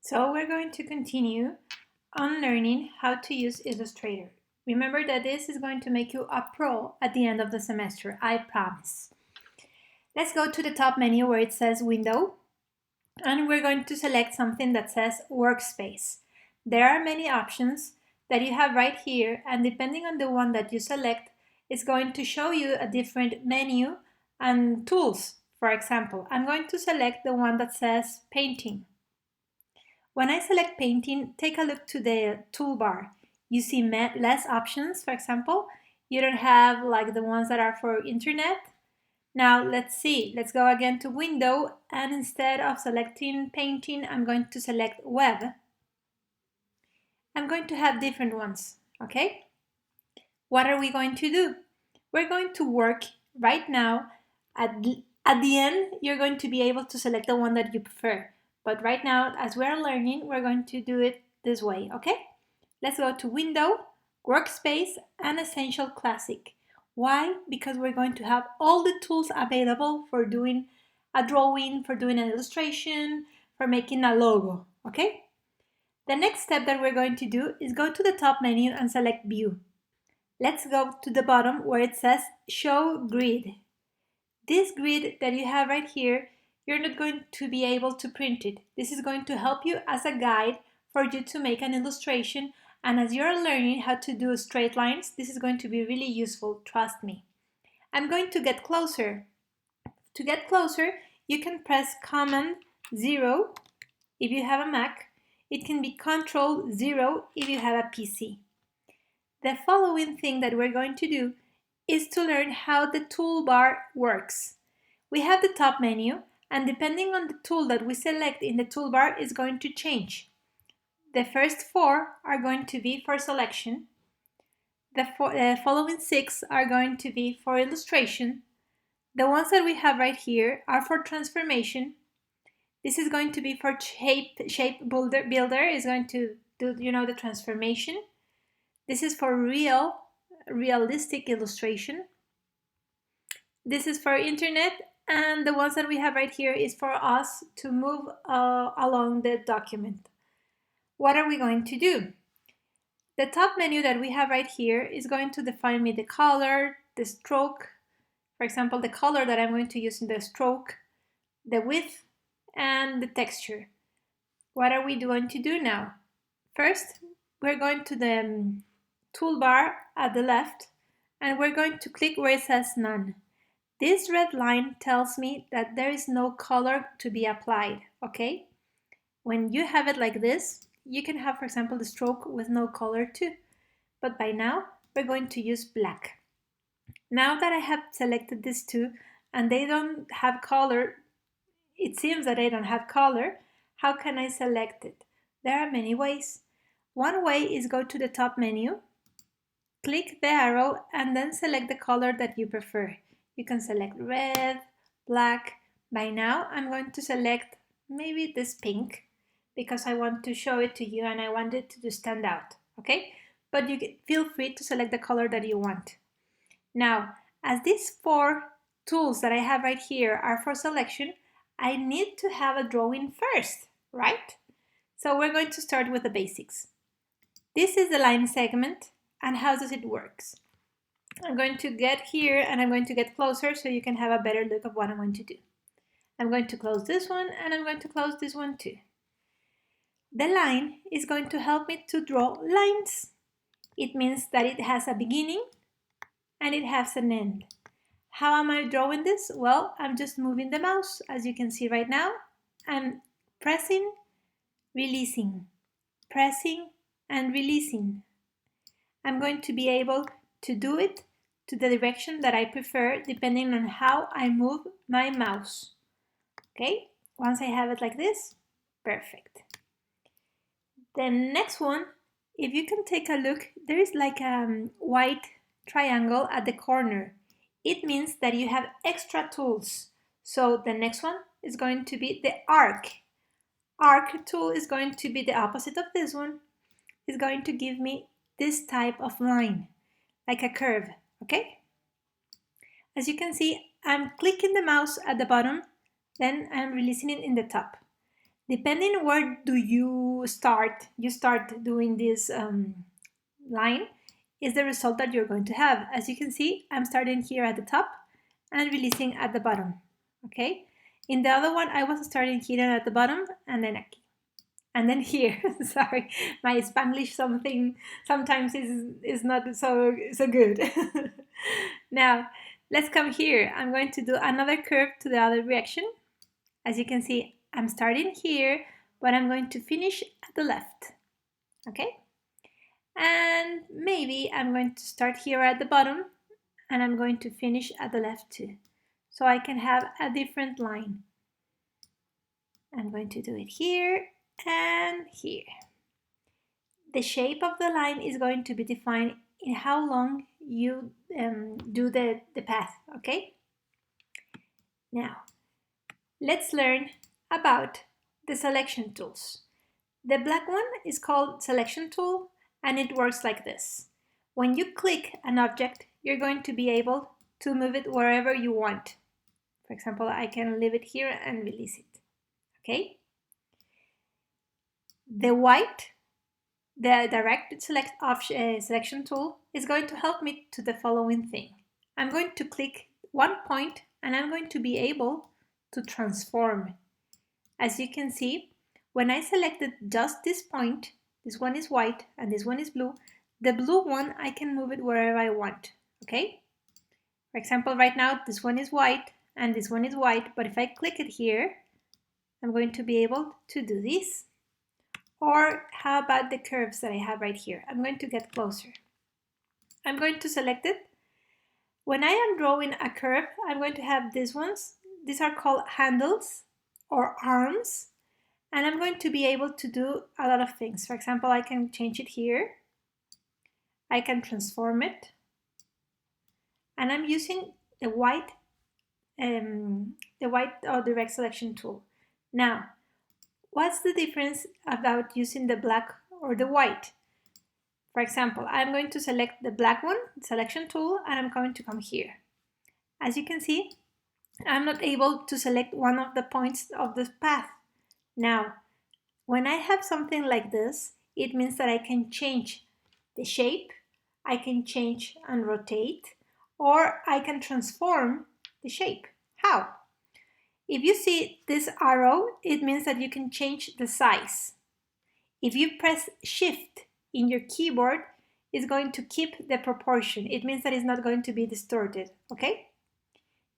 So we're going to continue on learning how to use Illustrator. Remember that this is going to make you a pro at the end of the semester, I promise. Let's go to the top menu where it says Window, and we're going to select something that says Workspace. There are many options that you have right here, and depending on the one that you select, it's going to show you a different menu and tools. For example, I'm going to select the one that says Painting. When I select painting, take a look to the toolbar. You see less options, for example. You don't have like the ones that are for internet. Now let's see, let's go again to window, and instead of selecting painting, I'm going to select web. I'm going to have different ones, okay? What are we going to do? We're going to work right now. At the end, you're going to be able to select the one that you prefer. But right now, as we're learning, we're going to do it this way, okay? Let's go to Window, Workspace, and Essential Classic. Why? Because we're going to have all the tools available for doing a drawing, for doing an illustration, for making a logo, okay? The next step that we're going to do is go to the top menu and select View. Let's go to the bottom where it says Show Grid. This grid that you have right here, you're not going to be able to print it. This is going to help you as a guide for you to make an illustration, and as you're learning how to do straight lines, this is going to be really useful, trust me. I'm going to get closer. To get closer, you can press Command 0 if you have a Mac. It can be Control 0 if you have a PC. The following thing that we're going to do is to learn how the toolbar works. We have the top menu, and depending on the tool that we select in the toolbar is going to change. The first 4 are going to be for selection. The following 6 are going to be for illustration. The ones that we have right here are for transformation. This is going to be for shape builder is going to do the transformation. This is for realistic illustration. This is for internet, and the ones that we have right here is for us to move along the document. What are we going to do? The top menu that we have right here is going to define me the color, the stroke, for example, the color that I'm going to use in the stroke, the width, and the texture. What are we going to do now? First, we're going to the toolbar at the left, and we're going to click where it says None. This red line tells me that there is no color to be applied, okay? When you have it like this, you can have, for example, the stroke with no color too. But by now, we're going to use black. Now that I have selected these two and they don't have color, it seems that they don't have color, how can I select it? There are many ways. One way is go to the top menu, click the arrow, and then select the color that you prefer. You can select red, black. By now, I'm going to select maybe this pink because I want to show it to you and I want it to stand out, okay? But you feel free to select the color that you want. Now, as these 4 tools that I have right here are for selection, I need to have a drawing first, right? So we're going to start with the basics. This is the line segment, and how does it work? I'm going to get here and I'm going to get closer so you can have a better look of what I'm going to do. I'm going to close this one and I'm going to close this one too. The line is going to help me to draw lines. It means that it has a beginning and it has an end. How am I drawing this? Well, I'm just moving the mouse. As you can see right now, I'm pressing, releasing, pressing and releasing. I'm going to be able to do it to the direction that I prefer depending on how I move my mouse. Okay, once I have it like this, perfect. The next one, if you can take a look, there is like a white triangle at the corner. It means that you have extra tools. So the next one is going to be the arc. Arc tool is going to be the opposite of this one. It's going to give me this type of line, like a curve, okay? As you can see, I'm clicking the mouse at the bottom, then I'm releasing it in the top. Depending where do you start doing this line is the result that you're going to have. As you can see, I'm starting here at the top and releasing at the bottom. Okay, in the other one I was starting here at the bottom and then aquí. And then here, sorry, my Spanglish sometimes is not so good. Now, let's come here. I'm going to do another curve to the other direction. As you can see, I'm starting here, but I'm going to finish at the left. Okay? And maybe I'm going to start here at the bottom and I'm going to finish at the left too. So I can have a different line. I'm going to do it here and here. The shape of the line is going to be defined in how long you do the path, okay? Now, let's learn about the selection tools. The black one is called Selection Tool and it works like this. When you click an object, you're going to be able to move it wherever you want. For example, I can leave it here and release it, okay? The white, the direct selection tool is going to help me to the following thing. I'm going to click one point and I'm going to be able to transform. As you can see, when I selected just this point, this one is white and this one is blue, the blue one I can move it wherever I want, okay? For example, right now this one is white and this one is white, but if I click it here, I'm going to be able to do this. Or how about the curves that I have right here? I'm going to get closer. I'm going to select it. When I am drawing a curve, I'm going to have these ones. These are called handles or arms. And I'm going to be able to do a lot of things. For example, I can change it here. I can transform it. And I'm using the white or direct selection tool. Now, what's the difference about using the black or the white? For example, I'm going to select the black one, selection tool, and I'm going to come here. As you can see, I'm not able to select one of the points of the path. Now, when I have something like this, it means that I can change the shape, I can change and rotate, or I can transform the shape. How? If you see this arrow, it means that you can change the size. If you press Shift in your keyboard, it's going to keep the proportion. It means that it's not going to be distorted, okay?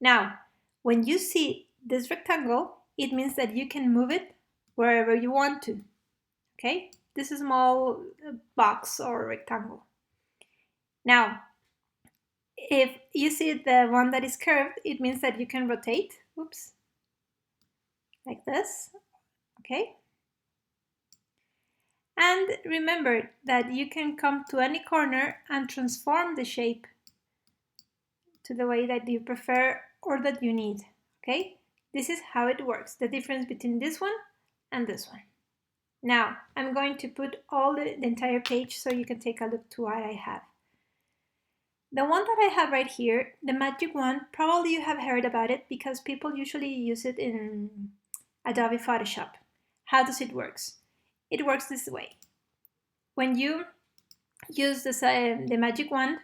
Now, when you see this rectangle, it means that you can move it wherever you want to, okay? This is a small box or rectangle. Now, if you see the one that is curved, it means that you can rotate, oops, like this, okay? And remember that you can come to any corner and transform the shape to the way that you prefer or that you need, okay? This is how it works, the difference between this one and this one. Now, I'm going to put all the entire page so you can take a look to what I have. The one that I have right here, the magic one, probably you have heard about it because people usually use it in Adobe Photoshop. How does it work? It works this way. When you use the magic wand,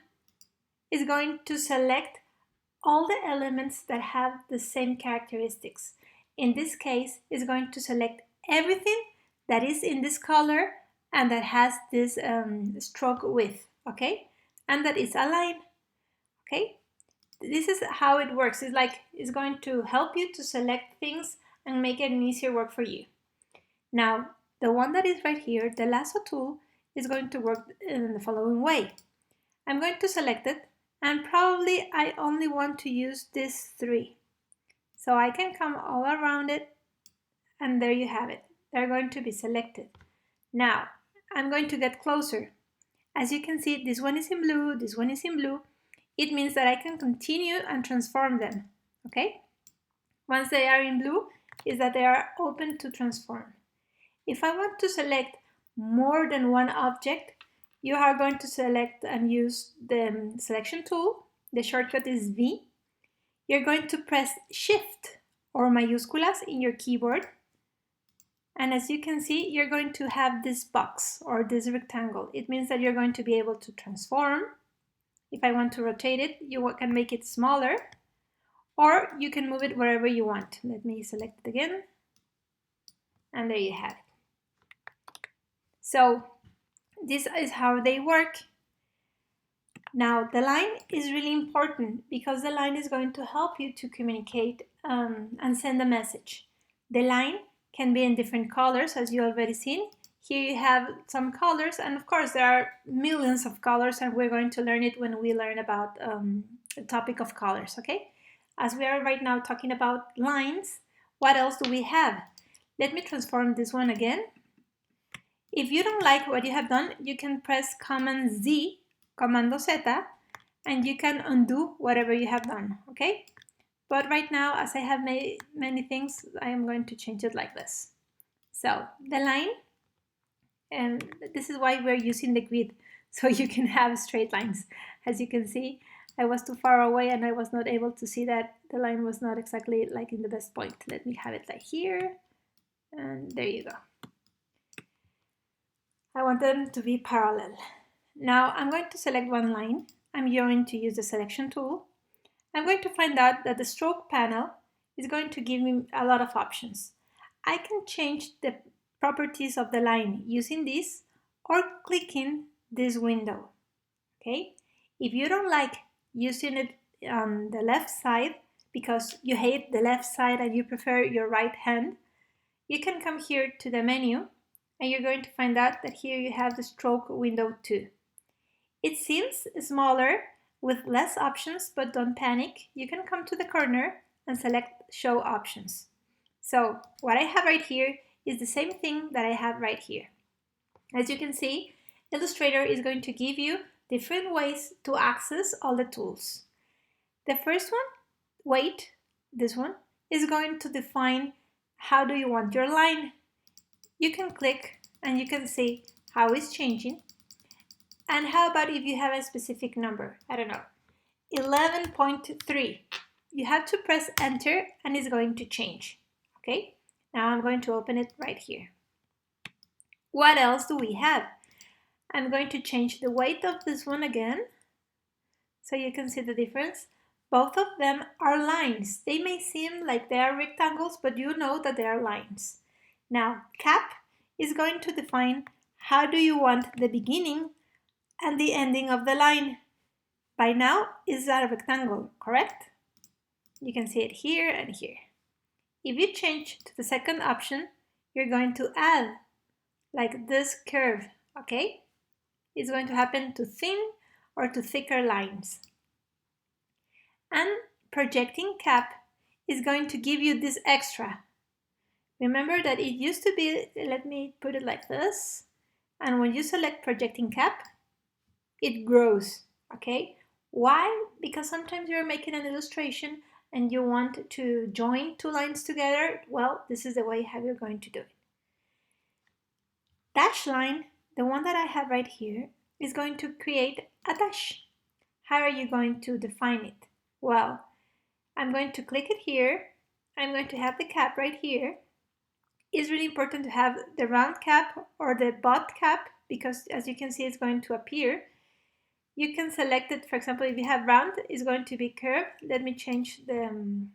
it's going to select all the elements that have the same characteristics. In this case, it's going to select everything that is in this color and that has this stroke width, okay? And that is a line, okay? This is how it works. It's going to help you to select things and make it an easier work for you. Now, the one that is right here, the lasso tool, is going to work in the following way. I'm going to select it, and probably I only want to use these three. So I can come all around it, and there you have it. They're going to be selected. Now, I'm going to get closer. As you can see, this one is in blue, this one is in blue. It means that I can continue and transform them, okay? Once they are in blue, is that they are open to transform. If I want to select more than one object, you are going to select and use the selection tool. The shortcut is V. You're going to press Shift or mayúsculas in your keyboard. And as you can see, you're going to have this box or this rectangle. It means that you're going to be able to transform. If I want to rotate it, you can make it smaller, or you can move it wherever you want. Let me select it again. And there you have it. So this is how they work. Now the line is really important because the line is going to help you to communicate and send a message. The line can be in different colors, as you already seen. Here you have some colors, and of course there are millions of colors, and we're going to learn it when we learn about the topic of colors, okay? As we are right now talking about lines, what else do we have? Let me transform this one again. If you don't like what you have done, you can press Command Z, Commando Z, and you can undo whatever you have done, okay? But right now, as I have made many things, I am going to change it like this. So the line, and this is why we're using the grid, so you can have straight lines. As you can see, I was too far away and I was not able to see that the line was not exactly like in the best point. Let me have it like here, and there you go. I want them to be parallel. Now I'm going to select one line. I'm going to use the selection tool. I'm going to find out that the stroke panel is going to give me a lot of options. I can change the properties of the line using this or clicking this window. Okay? If you don't like using it on the left side because you hate the left side and you prefer your right hand, you can come here to the menu and you're going to find out that here you have the stroke window too. It seems smaller with less options, but don't panic. You can come to the corner and select show options. So what I have right here is the same thing that I have right here. As you can see, Illustrator is going to give you different ways to access all the tools. The first one, weight, this one, is going to define how do you want your line. You can click and you can see how it's changing. And how about if you have a specific number? I don't know, 11.3. You have to press enter and it's going to change. Okay, now I'm going to open it right here. What else do we have? I'm going to change the weight of this one again so you can see the difference. Both of them are lines. They may seem like they are rectangles, but you know that they are lines. Now, cap is going to define how do you want the beginning and the ending of the line. By now, is that a rectangle, correct? You can see it here and here. If you change to the second option, you're going to add like this curve, okay? It's going to happen to thin or to thicker lines. And projecting cap is going to give you this extra. Remember that it used to be, let me put it like this, and when you select projecting cap, it grows, okay? Why? Because sometimes you're making an illustration and you want to join two lines together. Well, this is the way how you're going to do it. Dash line, the one that I have right here, is going to create a dash. How are you going to define it? Well, I'm going to click it here. I'm going to have the cap right here. It's really important to have the round cap or the butt cap because as you can see, it's going to appear. You can select it, for example, if you have round, it's going to be curved. Let me change the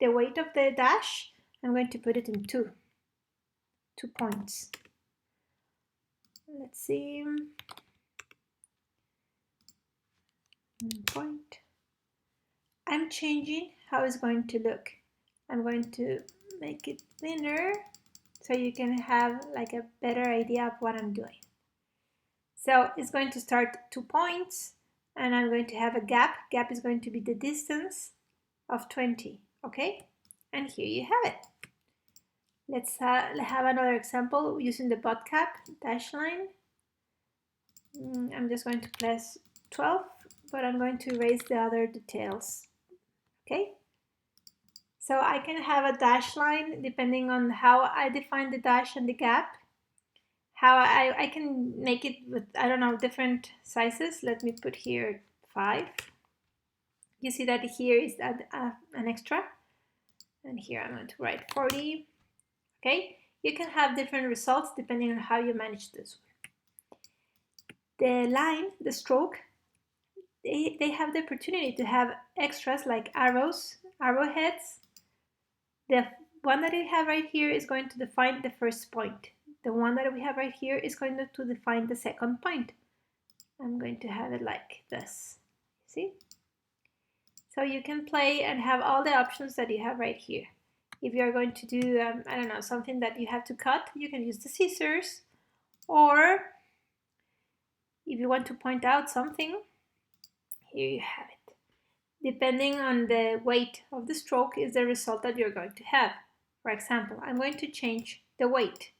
weight of the dash. I'm going to put it in 2 points. Let's see. 1 point. I'm changing how it's going to look. I'm going to make it thinner so you can have like a better idea of what I'm doing. So it's going to start 2 points and I'm going to have a gap. Gap is going to be the distance of 20, okay? And here you have it. Let's have another example using the butt cap dash line. I'm just going to press 12, but I'm going to erase the other details, okay? So I can have a dash line depending on how I define the dash and the gap. How I can make it with, I don't know, different sizes. Let me put here 5. You see that here is an extra. And here I'm going to write 40. Okay. You can have different results depending on how you manage this one. The line, the stroke, they have the opportunity to have extras like arrows, arrowheads. The one that we have right here is going to define the first point. The one that we have right here is going to define the second point. I'm going to have it like this. See? So you can play and have all the options that you have right here. If you're going to do, I don't know, something that you have to cut, you can use the scissors. Or if you want to point out something, here you have it. Depending on the weight of the stroke is the result that you're going to have. For example, I'm going to change the weight.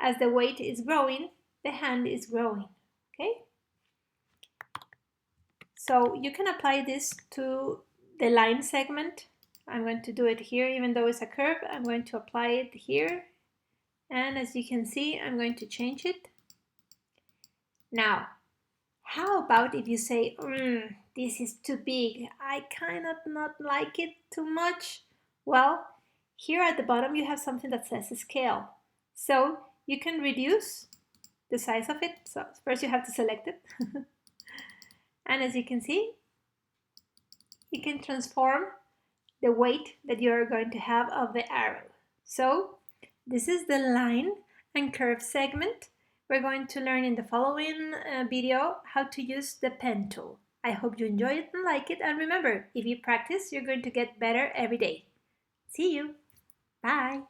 As the weight is growing, the hand is growing. Okay? So you can apply this to the line segment. I'm going to do it here, even though it's a curve. I'm going to apply it here. And as you can see, I'm going to change it. Now, how about if you say, this is too big, I kind of not like it too much? Well, here at the bottom you have something that says scale. So you can reduce the size of it. So first you have to select it. And as you can see, you can transform the weight that you're going to have of the arrow. So this is the line and curve segment. We're going to learn in the following video how to use the pen tool. I hope you enjoy it and like it, and remember, if you practice, you're going to get better every day. See you! Bye!